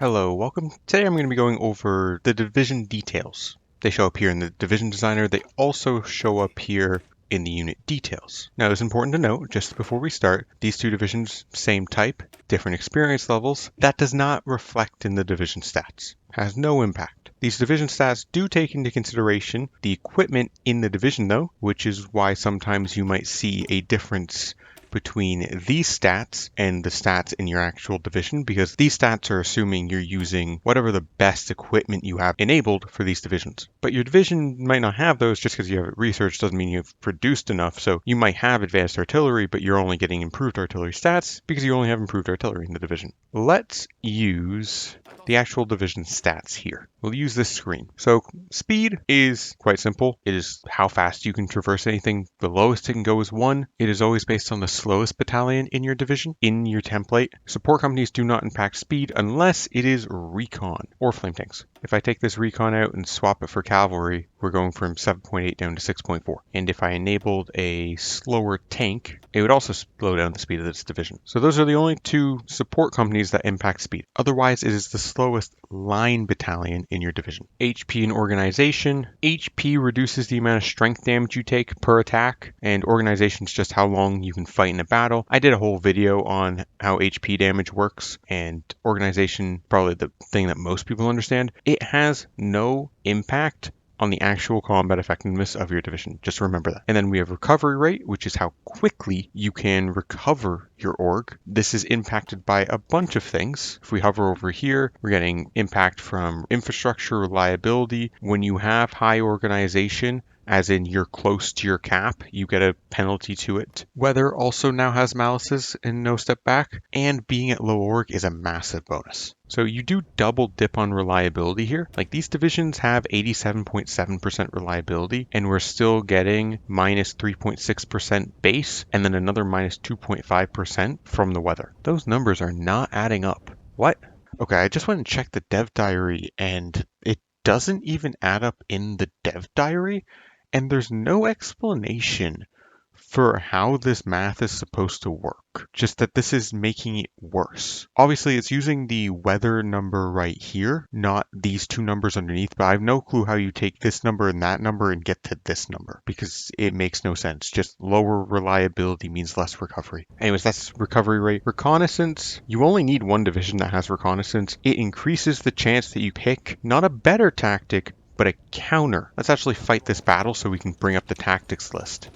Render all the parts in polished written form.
Hello, welcome. Today I'm going to be going over the division details. They show up here in the division designer. They also show up here in the unit details. Now it's important to note, just before we start, these two divisions, same type, different experience levels. That does not reflect in the division stats. Has no impact. These division stats do take into consideration the equipment in the division though, which is why sometimes you might see a difference between these stats and the stats in your actual division, because these stats are assuming you're using whatever the best equipment you have enabled for these divisions. But your division might not have those. Just because you have it researched doesn't mean you've produced enough. So you might have advanced artillery, but you're only getting improved artillery stats because you only have improved artillery in the division. Let's use the actual division stats here. We'll use this screen. So speed is quite simple. It is how fast you can traverse anything. The lowest it can go is 1. It is always based on the slowest battalion in your division, in your template. Support companies do not impact speed unless it is recon or flame tanks. If I take this recon out and swap it for cavalry, we're going from 7.8 down to 6.4. And if I enabled a slower tank, it would also slow down the speed of this division. So those are the only two support companies that impact speed. Otherwise, it is the slowest line battalion in your division. HP and organization. HP reduces the amount of strength damage you take per attack, and organization is just how long you can fight in a battle. I did a whole video on how HP damage works, and organization, probably the thing that most people understand. It has no impact on the actual combat effectiveness of your division. Just remember that. And then we have recovery rate, which is how quickly you can recover your org. This is impacted by a bunch of things. If we hover over here, we're getting impact from infrastructure reliability. When you have high organization, as in you're close to your cap, you get a penalty to it. Weather also now has malices and no step back, and being at low org is a massive bonus. So you do double dip on reliability here. Like these divisions have 87.7% reliability, and we're still getting minus 3.6% base, and then another minus 2.5% from the weather. Those numbers are not adding up. What? Okay, I just went and checked the dev diary, and it doesn't even add up in the dev diary. And there's no explanation for how this math is supposed to work, just that this is making it worse. Obviously, it's using the weather number right here, not these two numbers underneath, but I have no clue how you take this number and that number and get to this number, because it makes no sense. Just lower reliability means less recovery. Anyways, that's recovery rate. Reconnaissance, you only need one division that has reconnaissance. It increases the chance that you pick not a better tactic, but a counter. Let's actually fight this battle so we can bring up the tactics list.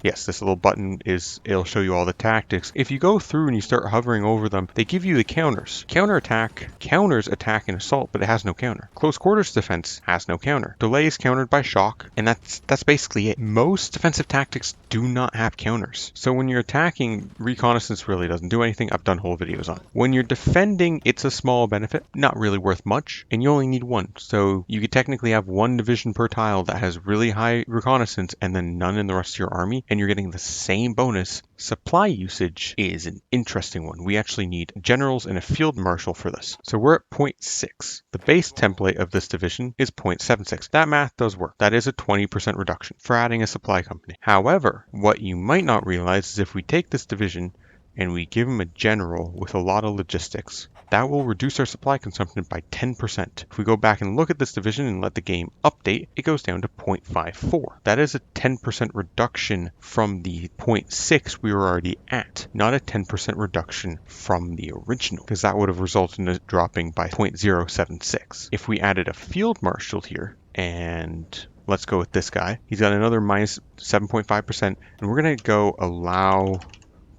Yes, this little button it'll show you all the tactics. If you go through and you start hovering over them, they give you the counters. Counter attack counters attack and assault, but it has no counter. Close quarters defense has no counter. Delay is countered by shock, and that's basically it. Most defensive tactics do not have counters. So when you're attacking, reconnaissance really doesn't do anything. I've done whole videos on it. When you're defending, it's a small benefit, not really worth much, and you only need one. So you could technically have one division per tile that has really high reconnaissance and then none in the rest of your army, and you're getting the same bonus. Supply usage is an interesting one. We actually need generals and a field marshal for this. So we're at 0.6. The base template of this division is 0.76. That math does work. That is a 20% reduction for adding a supply company. However, what you might not realize is if we take this division and we give them a general with a lot of logistics, that will reduce our supply consumption by 10%. If we go back and look at this division and let the game update, it goes down to 0.54. That is a 10% reduction from the 0.6 we were already at, not a 10% reduction from the original, because that would have resulted in it dropping by 0.076. If we added a field marshal here, and let's go with this guy, he's got another minus 7.5%, and we're going to go allow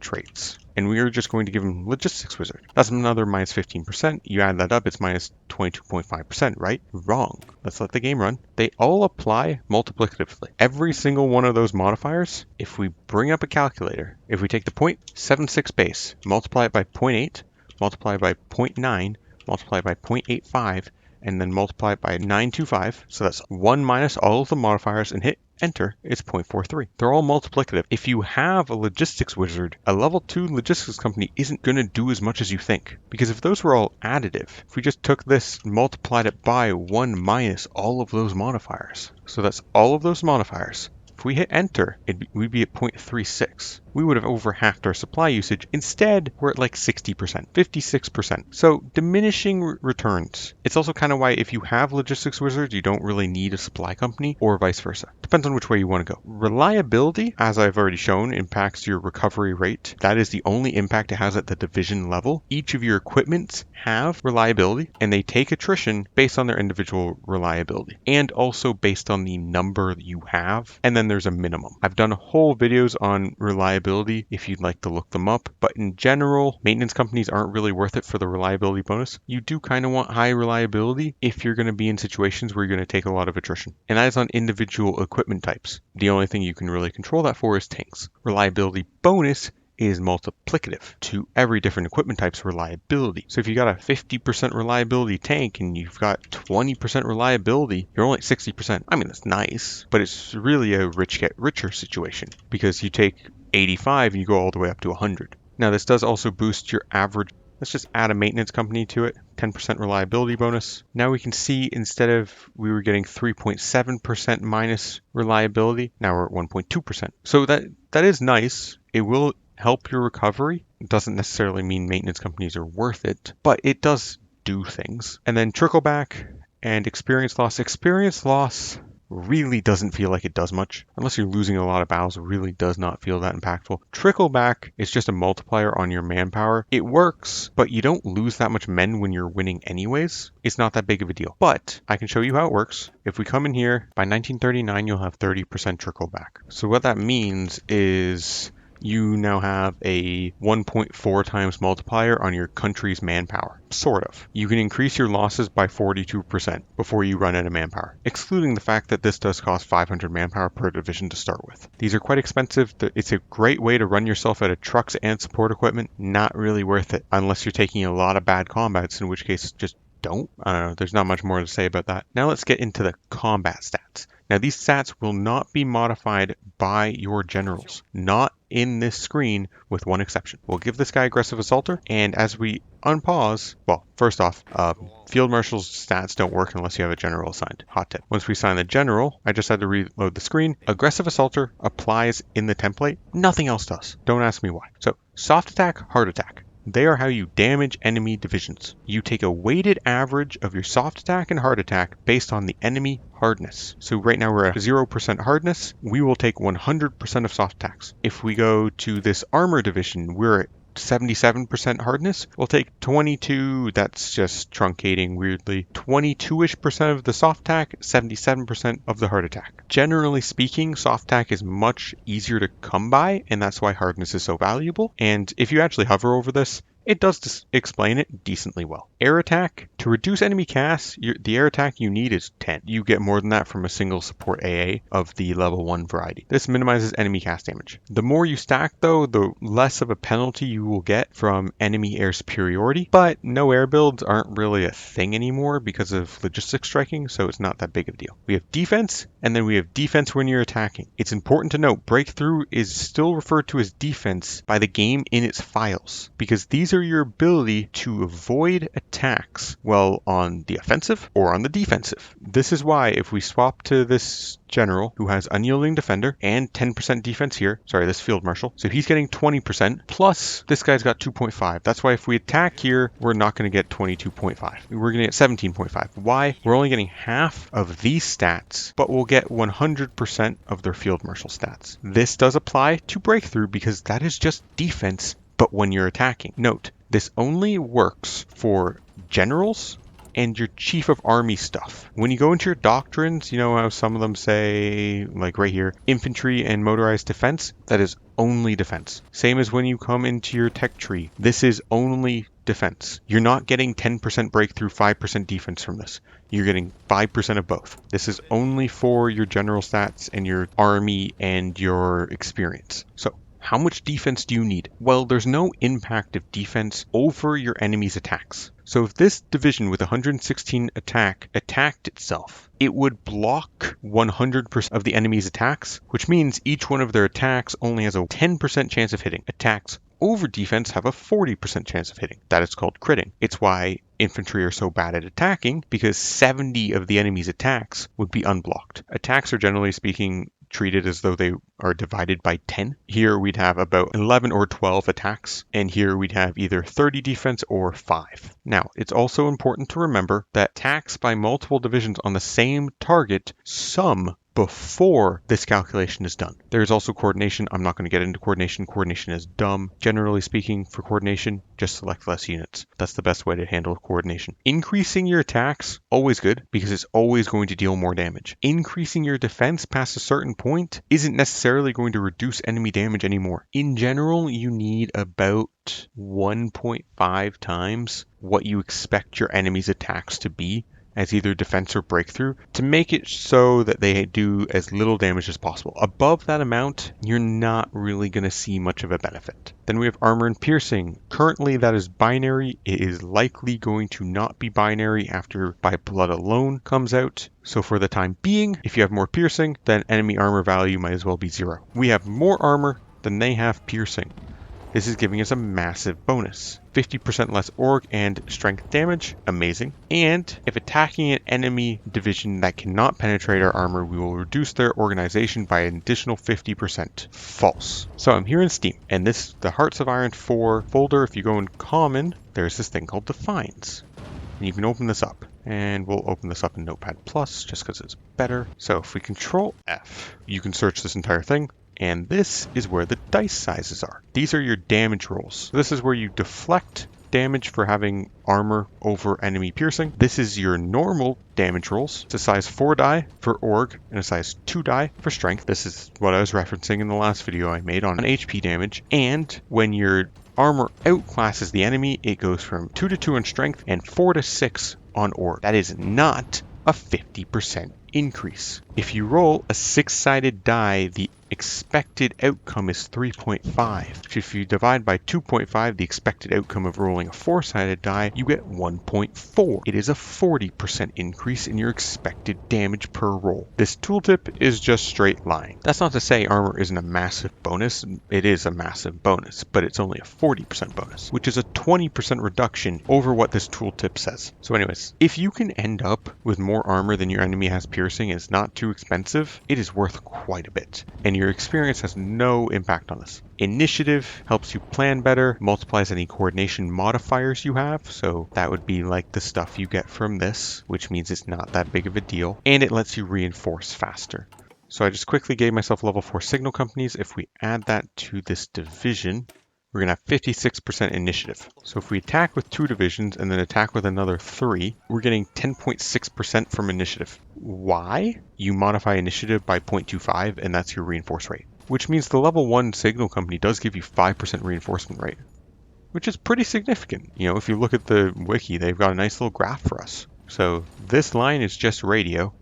traits. And we are just going to give him Logistics Wizard. That's another minus 15%. You add that up, it's minus 22.5%, right? Wrong. Let's let the game run. They all apply multiplicatively. Every single one of those modifiers, if we bring up a calculator, if we take the 0.76 base, multiply it by 0.8, multiply it by 0.9, multiply it by 0.85, and then multiply it by 925. So that's 1 minus all of the modifiers and hit enter, it's 0.43. They're all multiplicative. If you have a logistics wizard, a level 2 logistics company isn't going to do as much as you think. Because if those were all additive, if we just took this, multiplied it by 1 minus all of those modifiers. So that's all of those modifiers If we hit enter, we'd be at 0.36. We would have over halved our supply usage. Instead, we're at like 60%, 56%. So diminishing returns. It's also kind of why if you have logistics wizards, you don't really need a supply company or vice versa. Depends on which way you want to go. Reliability, as I've already shown, impacts your recovery rate. That is the only impact it has at the division level. Each of your equipments have reliability and they take attrition based on their individual reliability and also based on the number that you have. And then there's a minimum. I've done whole videos on reliability if you'd like to look them up, but in general, maintenance companies aren't really worth it for the reliability bonus. You do kind of want high reliability if you're going to be in situations where you're going to take a lot of attrition. And that is on individual equipment types. The only thing you can really control that for is tanks. Reliability bonus is multiplicative to every different equipment type's reliability. So if you got a 50% reliability tank and you've got 20% reliability, you're only at 60%. I mean, that's nice, but it's really a rich get richer situation because you take 85 and you go all the way up to 100. Now this does also boost your average. Let's just add a maintenance company to it, 10% reliability bonus. Now we can see instead of we were getting 3.7% minus reliability, now we're at 1.2%. So that is nice. It will help your recovery. It doesn't necessarily mean maintenance companies are worth it, but it does do things. And then trickle back and experience loss. Experience loss really doesn't feel like it does much. Unless you're losing a lot of battles, it really does not feel that impactful. Trickle back is just a multiplier on your manpower. It works, but you don't lose that much men when you're winning anyways. It's not that big of a deal. But I can show you how it works. If we come in here, by 1939, you'll have 30% trickle back. So what that means is you now have a 1.4 times multiplier on your country's manpower. Sort of. You can increase your losses by 42% before you run out of manpower, excluding the fact that this does cost 500 manpower per division to start with. These are quite expensive. It's a great way to run yourself out of trucks and support equipment. Not really worth it unless you're taking a lot of bad combats, in which case just don't. I don't know. There's not much more to say about that. Now let's get into the combat stats. Now these stats will not be modified by your generals, not in this screen with one exception. We'll give this guy aggressive assaulter, and as we unpause, well, first off, field marshal's stats don't work unless you have a general assigned. Hot tip. Once we assign the general, I just had to reload the screen. Aggressive assaulter applies in the template. Nothing else does. Don't ask me why. So soft attack, hard attack. They are how you damage enemy divisions. You take a weighted average of your soft attack and hard attack based on the enemy hardness. So right now we're at 0% hardness. We will take 100% of soft attacks. If we go to this armor division, we're at 77% hardness. We'll take 22, that's just truncating weirdly, 22-ish% of the soft attack, 77% of the hard attack. Generally speaking, soft attack is much easier to come by, and that's why hardness is so valuable. And if you actually hover over this, it does explain it decently well. Air attack, to reduce enemy cast, the air attack you need is 10. You get more than that from a single support AA of the level 1 variety. This minimizes enemy cast damage. The more you stack though, the less of a penalty you will get from enemy air superiority, but no air builds aren't really a thing anymore because of logistics striking, so it's not that big of a deal. We have defense, and then we have defense when you're attacking. It's important to note, breakthrough is still referred to as defense by the game in its files, because these are your ability to avoid attacks while on the offensive or on the defensive. This is why if we swap to this general who has unyielding defender and 10% defense here, sorry, this field marshal, so he's getting 20% plus this guy's got 2.5. That's why if we attack here, we're not going to get 22.5. We're going to get 17.5. Why? We're only getting half of these stats, but we'll get 100% of their field marshal stats. This does apply to breakthrough because that is just defense, but when you're attacking. Note, this only works for generals and your chief of army stuff. When you go into your doctrines, you know how some of them say, like right here, infantry and motorized defense, that is only defense. Same as when you come into your tech tree, this is only defense. You're not getting 10% breakthrough, 5% defense from this. You're getting 5% of both. This is only for your general stats and your army and your experience. So how much defense do you need? Well, there's no impact of defense over your enemy's attacks. So if this division with 116 attack attacked itself, it would block 100% of the enemy's attacks, which means each one of their attacks only has a 10% chance of hitting. Attacks over defense have a 40% chance of hitting. That is called critting. It's why infantry are so bad at attacking, because 70 of the enemy's attacks would be unblocked. Attacks are generally speaking treated as though they are divided by 10. Here we'd have about 11 or 12 attacks, and here we'd have either 30 defense or 5. Now, it's also important to remember that attacks by multiple divisions on the same target sum before this calculation is done. There's also coordination. I'm not going to get into coordination. Coordination is dumb. Generally speaking, for coordination, just select less units. That's the best way to handle coordination. Increasing your attacks, always good, because it's always going to deal more damage. Increasing your defense past a certain point isn't necessarily going to reduce enemy damage anymore. In general, you need about 1.5 times what you expect your enemy's attacks to be as either defense or breakthrough to make it so that they do as little damage as possible. Above that amount, you're not really going to see much of a benefit. Then we have armor and piercing. Currently that is binary. It is likely going to not be binary after By Blood Alone comes out. So for the time being, if you have more piercing, then enemy armor value might as well be 0. We have more armor than they have piercing. This is giving us a massive bonus. 50% less org and strength damage, amazing. And if attacking an enemy division that cannot penetrate our armor, we will reduce their organization by an additional 50%. False. So I'm here in Steam, and this, the Hearts of Iron 4 folder, if you go in common, there's this thing called Defines. And you can open this up. And we'll open this up in Notepad+, just because it's better. So if we Control F, you can search this entire thing. And this is where the dice sizes are. These are your damage rolls. This is where you deflect damage for having armor over enemy piercing. This is your normal damage rolls. It's a size 4 die for org and a size 2 die for strength. This is what I was referencing in the last video I made on HP damage. And when your armor outclasses the enemy, it goes from 2 to 2 on strength and 4 to 6 on org. That is not a 50% increase. If you roll a 6-sided die, the expected outcome is 3.5. If you divide by 2.5, the expected outcome of rolling a 4-sided die, you get 1.4. It is a 40% increase in your expected damage per roll. This tooltip is just straight line. That's not to say armor isn't a massive bonus. It is a massive bonus, but it's only a 40% bonus, which is a 20% reduction over what this tooltip says. So anyways, if you can end up with more armor than your enemy has piercing and it's not too expensive, it is worth quite a bit. And your experience has no impact on this. Initiative helps you plan better, multiplies any coordination modifiers you have, so that would be like the stuff you get from this, which means it's not that big of a deal, and it lets you reinforce faster. So I just quickly gave myself level 4 signal companies. If we add that to this division, we're going to have 56% initiative. So if we attack with 2 divisions and then attack with another 3, we're getting 10.6% from initiative. Why? You modify initiative by 0.25 and that's your reinforce rate. Which means the level 1 signal company does give you 5% reinforcement rate. Which is pretty significant. You know, if you look at the wiki, they've got a nice little graph for us. So this line is just radio.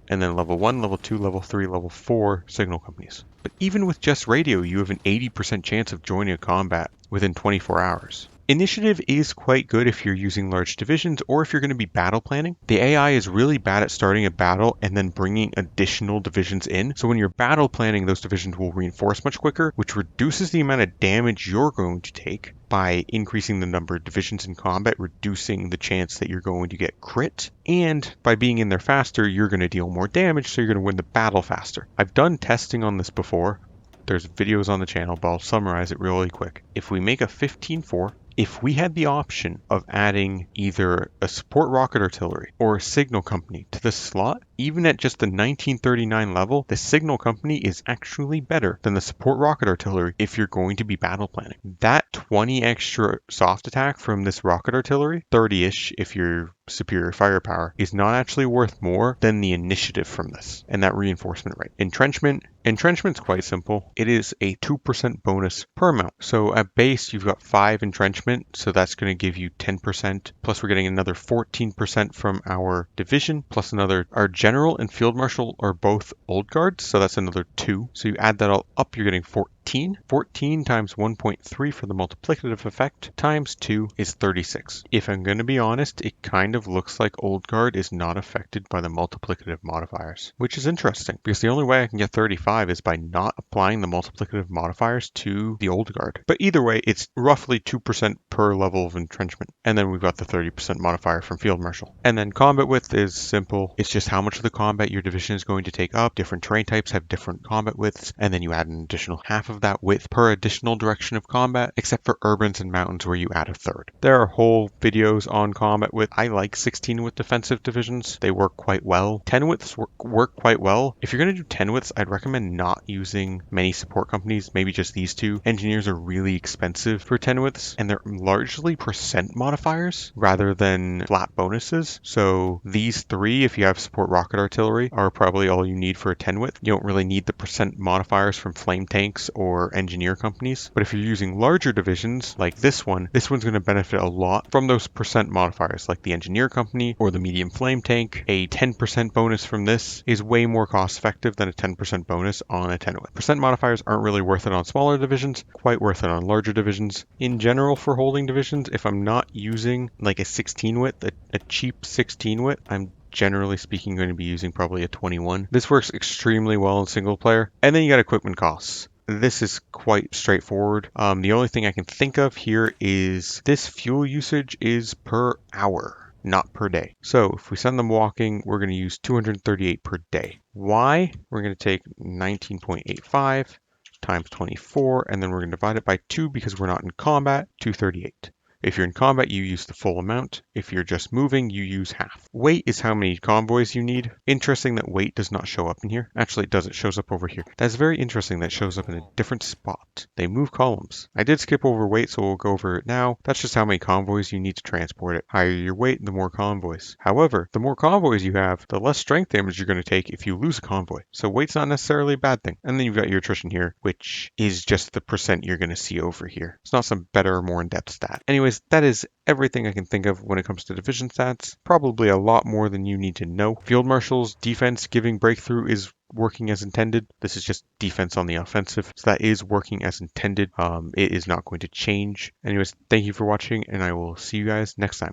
And then level 1, level 2, level 3, level 4 signal companies. But even with just radio, you have an 80% chance of joining a combat within 24 hours. Initiative is quite good if you're using large divisions or if you're going to be battle planning. The AI is really bad at starting a battle and then bringing additional divisions in. So when you're battle planning, those divisions will reinforce much quicker, which reduces the amount of damage you're going to take by increasing the number of divisions in combat, reducing the chance that you're going to get crit. And by being in there faster, you're going to deal more damage, so you're going to win the battle faster. I've done testing on this before. There's videos on the channel, but I'll summarize it really quick. If we make a 15-4, if we had the option of adding either a support rocket artillery or a signal company to this slot, even at just the 1939 level, the signal company is actually better than the support rocket artillery if you're going to be battle planning. That 20 extra soft attack from this rocket artillery, 30-ish if you're superior firepower, is not actually worth more than the initiative from this and that reinforcement rate. Entrenchment's quite simple. It is a 2% bonus per mount. So at base, you've got 5 entrenchment, so that's going to give you 10%. Plus we're getting another 14% from our division, plus our general and field marshal are both old guards, so that's another 2. So you add that all up, you're getting 14. 14 times 1.3 for the multiplicative effect times 2 is 36. If I'm going to be honest, it kind of looks like Old Guard is not affected by the multiplicative modifiers, which is interesting because the only way I can get 35 is by not applying the multiplicative modifiers to the Old Guard. But either way, it's roughly 2% per level of entrenchment. And then we've got the 30% modifier from Field Marshal. And then combat width is simple. It's just how much of the combat your division is going to take up. Different terrain types have different combat widths, and then you add an additional half of that width per additional direction of combat, except for urbans and mountains where you add a third. There are whole videos on combat width. I like 16 width defensive divisions. They work quite well. 10 widths work quite well. If you're going to do 10 widths, I'd recommend not using many support companies, maybe just these two. Engineers are really expensive for 10 widths, and they're largely percent modifiers rather than flat bonuses. So these three, if you have support rocket artillery, are probably all you need for a 10 width. You don't really need the percent modifiers from flame tanks or engineer companies. But if you're using larger divisions like this one's going to benefit a lot from those percent modifiers like the engineer company or the medium flame tank. A 10% bonus from this is way more cost effective than a 10% bonus on a 10 width. Percent modifiers aren't really worth it on smaller divisions, quite worth it on larger divisions. In general, for holding divisions, if I'm not using like a 16 width, a cheap 16 width, I'm generally speaking going to be using probably a 21. This works extremely well in single player. And then you got equipment costs. This is quite straightforward. The only thing I can think of here is this fuel usage is per hour, not per day. So if we send them walking, we're going to use 238 per day. Why? We're going to take 19.85 times 24, and then we're going to divide it by 2 because we're not in combat, 238. If you're in combat, you use the full amount. If you're just moving, you use half. Weight is how many convoys you need. Interesting that weight does not show up in here. Actually, it does. It shows up over here. That's very interesting that it shows up in a different spot. They move columns. I did skip over weight, so we'll go over it now. That's just how many convoys you need to transport it. Higher your weight, the more convoys. However, the more convoys you have, the less strength damage you're going to take if you lose a convoy. So weight's not necessarily a bad thing. And then you've got your attrition here, which is just the percent you're going to see over here. It's not some better or more in-depth stat. Anyways, that is everything I can think of when it comes to division stats. Probably a lot more than you need to know. Field Marshal's defense giving breakthrough is working as intended. This is just defense on the offensive. So that is working as intended. It is not going to change. Anyways, thank you for watching, and I will see you guys next time.